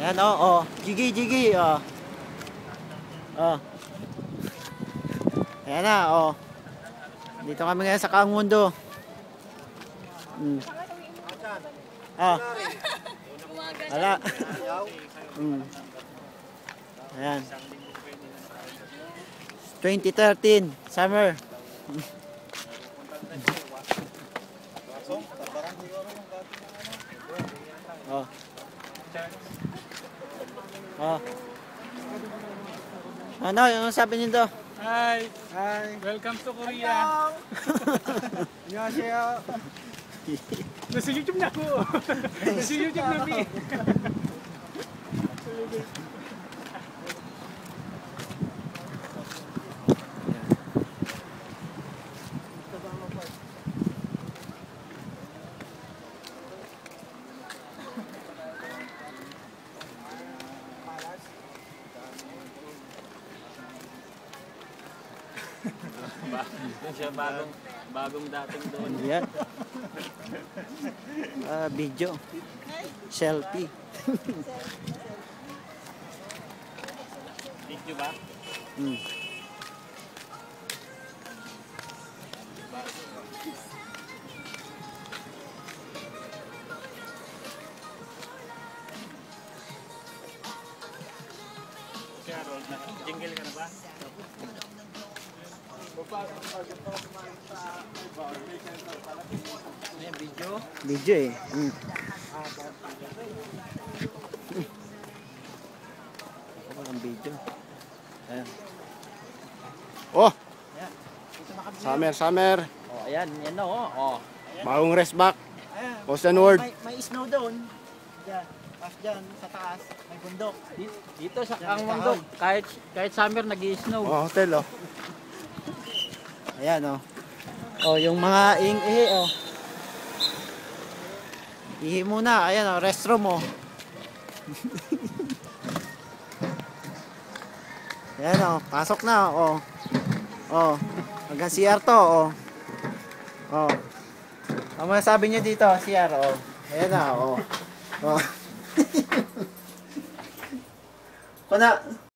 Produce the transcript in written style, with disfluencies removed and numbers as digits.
Ayan, oh. Jiggy, oh. Oh. Ayan na, oh. Dito kami ngayon sa Kaang Mundo. Oh. Wala. Ayan. 2013, summer. Oh. Oh. Ano yung sabi niyo? Hi! Hi. Welcome to Korea! 안녕하세요. Nasa YouTube na ako! Nasa YouTube na mi! Siya bagong dating doon. Yan. Video. Selfie. Video ba? Kaya roll na. Jingle ka na ba? Video? Video eh. Ang video. Ayan. Oh, Ayan. Dito na kami. summer. Oh, ayan. Yan na, oh. Bagong rest back. Ayan. Coast and Ward. May snow doon. Diyan. Tapos dyan, sa taas, may bundok. Dito sa Kaang Mundo, kahit summer nag-i-snow. Oh, hotel oh. Ayan, oh. Oh, yung mga ihi, oh. Ihi muna. Ayan, oh. Restroom, oh. Ayan, oh. Pasok na, oh. Oh. Hanggang CR to, oh. Oh. Ang masasabi niyo dito, CR, oh. Ayan na, oh. Oh. Kuna.